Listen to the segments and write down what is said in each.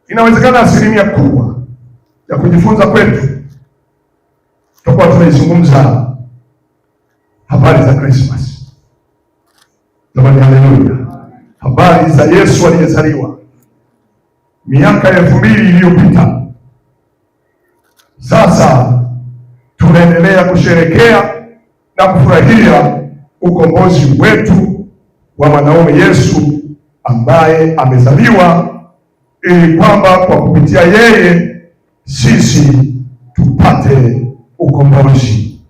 inawezekana asilimia kubwa ya kujifunza kwetu tutakuwa tunaizungumza habari za Christmas. Jamani, haleluya! Habari za Yesu aliyezaliwa miaka 2000 iliyopita. Sasa tunaendelea kusherekea na kufurahia ukombozi wetu wa mwanaume Yesu ambaye amezaliwa ili kwamba kwa kupitia yeye sisi tupate ukombozi.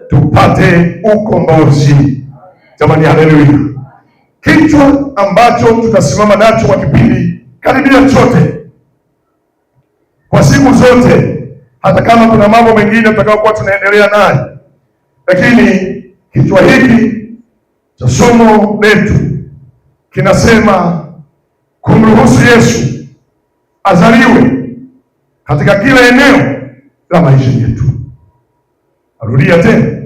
Tupate ukombozi. Jamani, haleluya! Kichwa ambacho tutasimama nacho kwa kipindi karibia chote kwa siku zote, hata kama kuna mambo mengine tutakayokuwa tunaendelea nayo, lakini kichwa hiki cha somo letu kinasema kumruhusu Yesu azaliwe katika kila eneo la maisha yetu. Arudia tena,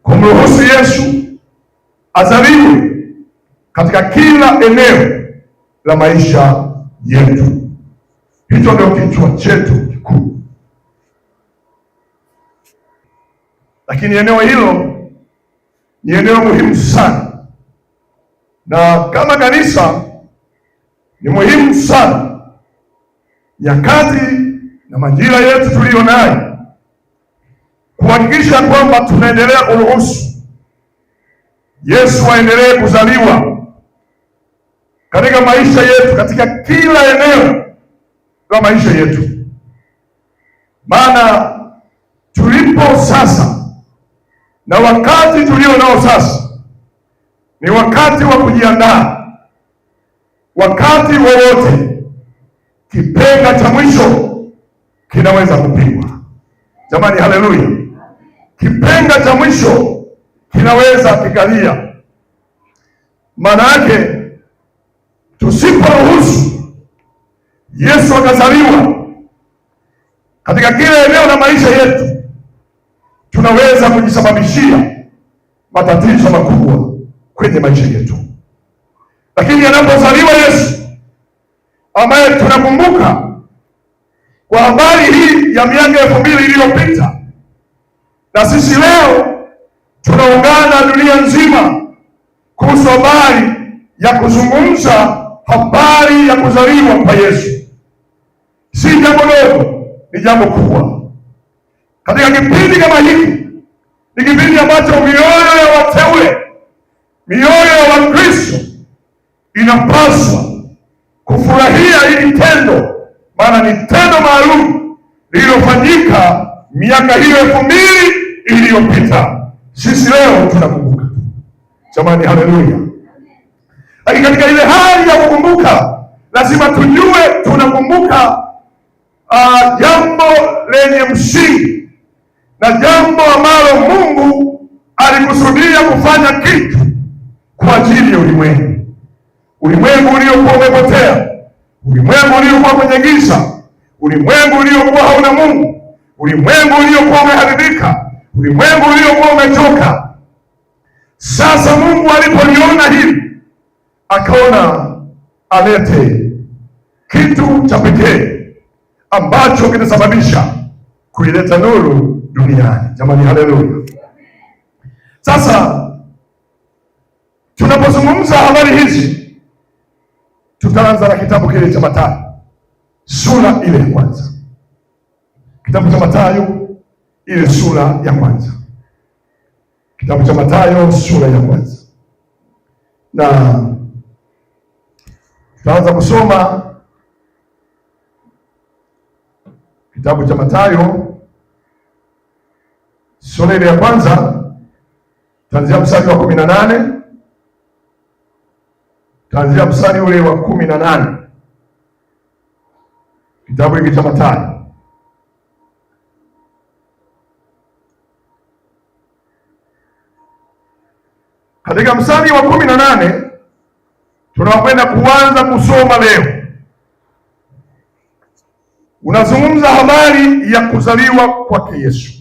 kumruhusu Yesu azaliwe katika kila eneo la maisha yetu. Hicho ndio kichwa chetu kikuu, lakini eneo hilo ni eneo muhimu sana, na kama kanisa ni muhimu sana nyakati na majira yetu tuliyo nayo kuhakikisha kwamba tunaendelea kuruhusu Yesu aendelee kuzaliwa katika maisha yetu, katika kila eneo la maisha yetu. Maana tulipo sasa na wakati tulio nao sasa ni wakati wa kujiandaa. Wakati wowote kipenga cha mwisho kinaweza kupigwa. Jamani, haleluya! Kipenga cha mwisho kinaweza kikalia. Maana yake tusiporuhusu Yesu akazaliwa katika kila eneo la maisha yetu, tunaweza kujisababishia matatizo makubwa kwenye maisha yetu. Lakini anapozaliwa Yesu ambaye tunakumbuka kwa habari hii ya miaka 2000 iliyopita, na sisi leo tunaungana dunia nzima kuhusu habari ya kuzungumza habari ya kuzaliwa kwa Yesu. Si jambo dogo, ni jambo kubwa. Katika kipindi kama hiki, ni kipindi ambacho mioyo ya wateule, mioyo ya Wakristo inapaswa kufurahia hili tendo, maana ni tendo maalum lililofanyika miaka hiyo 2000 iliyopita. Sisi leo tunakumbuka. Jamani, haleluya! Lakini katika ile hali ya kukumbuka, lazima tujue tunakumbuka jambo lenye msingi na jambo ambalo Mungu alikusudia kufanya kitu kwa ajili ya ulimwengu. Ulimwengu uliokuwa umepotea, ulimwengu uliokuwa kwenye giza, ulimwengu uliokuwa hauna Mungu, ulimwengu uliokuwa umeharibika, ulimwengu uliokuwa umechoka. Sasa Mungu alipoliona hili, akaona alete kitu cha pekee ambacho kitasababisha kuileta nuru duniani. Jamani, haleluya! Sasa tunapozungumza habari hizi, tutaanza na kitabu kile cha Mathayo sura ile ya kwanza. Kitabu cha Mathayo ile sura ya kwanza. Kitabu cha Mathayo sura ya kwanza, na tutaanza kusoma kitabu cha Mathayo sura ile ya kwanza, kuanzia mstari wa 18. Kuanzia mstari ule wa 18. Kitabu hiki cha Mathayo. Katika mstari wa 18 tunakwenda kuanza kusoma leo. Unazungumza habari ya kuzaliwa kwake Yesu.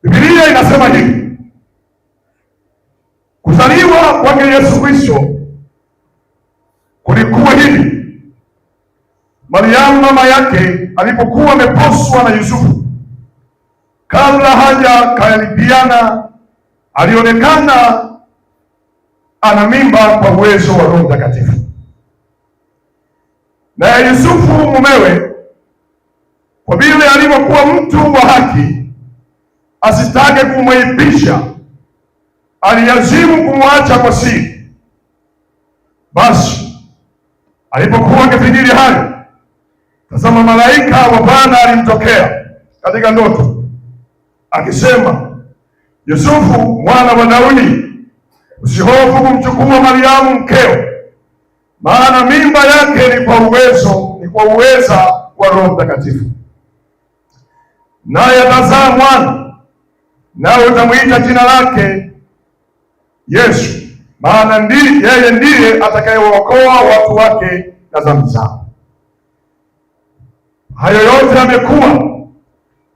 Biblia inasema hivi: kuzaliwa kwake Yesu Kristo Mariamu mama yake alipokuwa ameposwa na Yusufu, kabla hajakaribiana, alionekana ana mimba kwa uwezo wa Roho Mtakatifu. Na Yusufu mumewe, kwa vile alivyokuwa mtu wa haki, asitake kumwaibisha, aliazimu kumwacha kwa siri. Basi alipokuwa akifikiri hayo, tazama, malaika wa Bwana alimtokea katika ndoto akisema, Yusufu mwana wa Daudi, usihofu kumchukua Mariamu mkeo, maana mimba yake ni kwa uweza wa Roho Mtakatifu. Naye atazaa mwana, nawe utamwita jina lake Yesu, maana yeye ndiye atakayewaokoa watu wake na dhambi zao. Hayo yote yamekuwa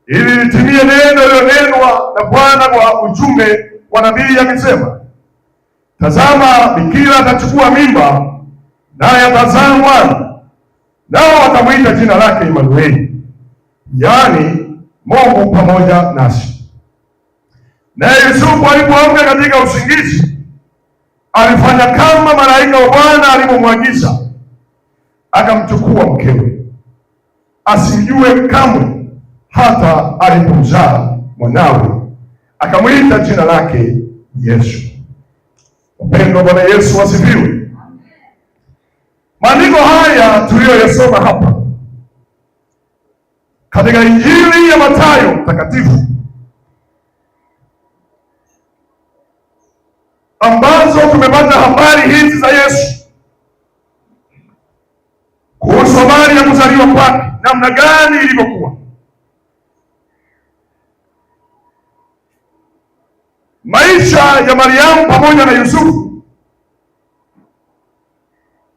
ili litimie neno lililonenwa na Bwana kwa ujumbe wa nabii akisema, tazama, bikira atachukua mimba, naye atazaa mwana, nao watamwita jina lake Imanueli, yaani Mungu pamoja nasi. Naye Yusufu alipoamka katika usingizi, alifanya kama malaika wa Bwana alivyomwagiza, akamchukua mkewe, asimjue kamwe hata alipomzaa mwanawe, akamwita jina lake Yesu. Wapendwa, Bwana Yesu asifiwe. Maandiko haya tuliyoyasoma hapa katika Injili ya Mathayo Mtakatifu, ambazo tumepata habari hizi za Yesu, kuhusu habari ya kuzaliwa kwake, namna gani ilivyokuwa, maisha ya Mariamu pamoja na Yusufu.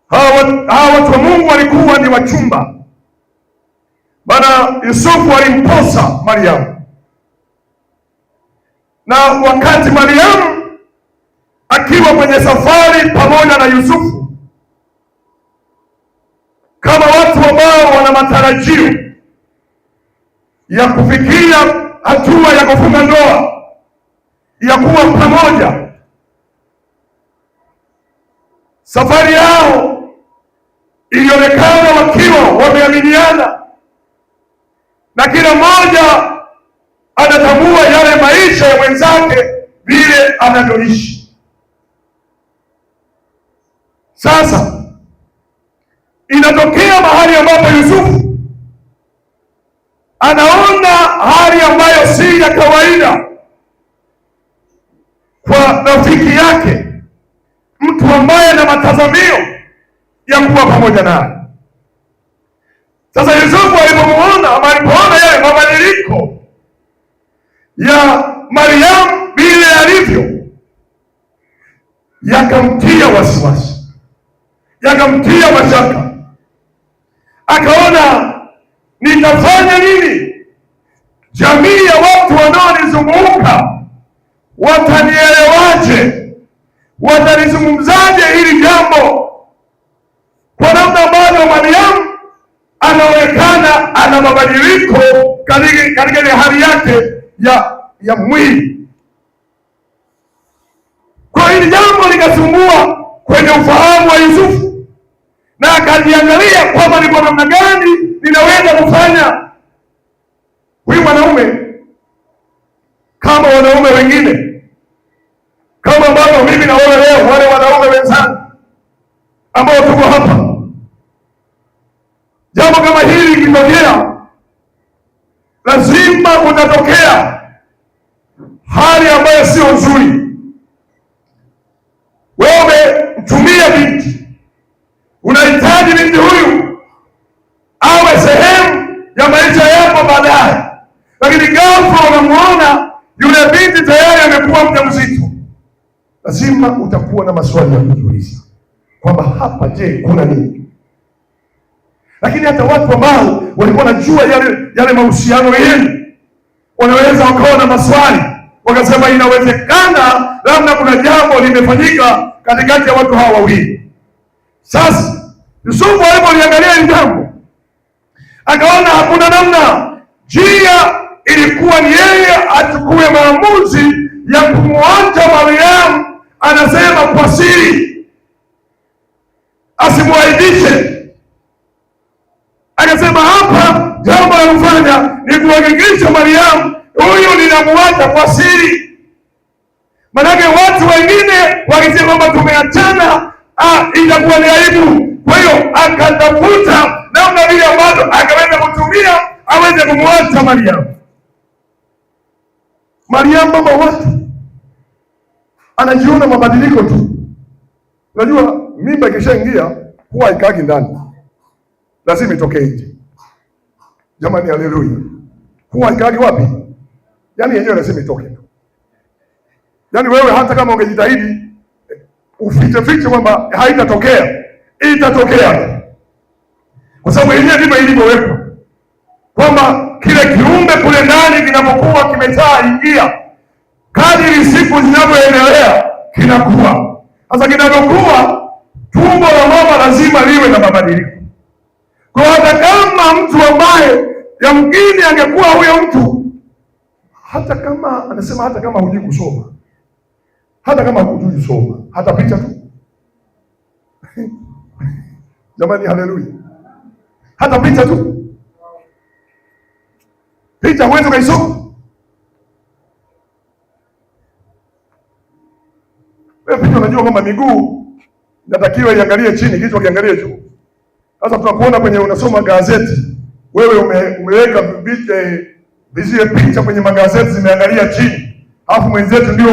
Hawa watu wa Mungu walikuwa ni wachumba, maana Yusufu alimposa Mariamu, na wakati Mariamu akiwa kwenye safari pamoja na Yusufu, kama watu ambao wana matarajio ya kufikia hatua ya kufunga ndoa, ya kuwa pamoja, safari yao ilionekana wakiwa wameaminiana, na kila mmoja anatambua yale maisha ya mwenzake vile anavyoishi. Sasa inatokea mahali ambapo Yusufu anaona hali ambayo si ya kawaida kwa rafiki yake, mtu ambaye ana matazamio ya kuwa pamoja naye. Sasa Yusufu alipoona yale mabadiliko ya Mariamu vile alivyo, yakamtia wasiwasi, yakamtia mashaka. Akaona, nitafanya nini? Jamii ya watu wanaonizunguka watanielewaje? Watalizungumzaje hili jambo? Kwa namna ambavyo Mariamu anaonekana ana mabadiliko katika ile hali yake ya mwili. Kwa hili jambo likasumbua kwenye ufahamu wa Yusufu, na akajiangalia kwamba ni kwa namna gani ninaweza kufanya huyu mwanaume kama wanaume wengine, kama ambavyo mimi na wewe leo, wale wanaume wenzangu ambao tuko hapa. Jambo kama hili likitokea, lazima kutatokea hali ambayo sio nzuri. Wewe mtumia binti, unahitaji binti huyu awe sehemu ya maisha yako baadaye, lakini ghafla unamuona yule binti tayari amekuwa mjamzito. Lazima utakuwa na maswali ya kujiuliza kwamba hapa, je, kuna nini? Lakini hata watu ambao walikuwa wanajua yale mahusiano yenu wanaweza wakawa na maswali, wakasema inawezekana labda kuna jambo limefanyika katikati ya watu hawa wawili. Sasa Yusufu alipoliangalia hili jambo, akaona hakuna namna, njia ilikuwa ni yeye achukue maamuzi ya kumwacha Mariamu, anasema kwa siri, asimwaibishe. Akasema hapa jambo la kufanya ni kuhakikisha Mariamu huyu ninamwacha kwa siri. Manake watu wengine wakisema kwamba tumeachana, itakuwa ni aibu. Kwa hiyo akatafuta namna vile ambazo akaweza kutumia aweze kumwacha Mariamu. Mariamu mama watu anajiona mabadiliko tu. Unajua mimba ikishaingia huwa haikagi ndani, lazima itoke nje. Jamani, haleluya! Huwa haikagi wapi? Yaani yenyewe lazima itoke. Yaani wewe hata kama ungejitahidi ufiche kwamba haitatokea, itatokea, kwa sababu yenyewe ndivyo ilivyowekwa, kwamba kile kiumbe kule ndani kinapokuwa kimezaa ingia, kadiri siku zinavyoendelea kinakuwa. Sasa kinapokuwa, tumbo la mama lazima liwe na mabadiliko. Kwa hata kama mtu ambaye yamkini angekuwa huyo mtu, hata kama anasema, hata kama hujui kusoma, hata kama hujui kusoma, hata picha tu jamani, haleluya! Hata picha tu, picha huwezi ukaisoma. Wewe picha unajua kwamba miguu inatakiwa iangalie chini, kichwa kiangalie juu. Sasa tunakuona kwenye unasoma gazeti, wewe umeweka vizile picha kwenye magazeti zimeangalia chini, alafu mwenzetu ndio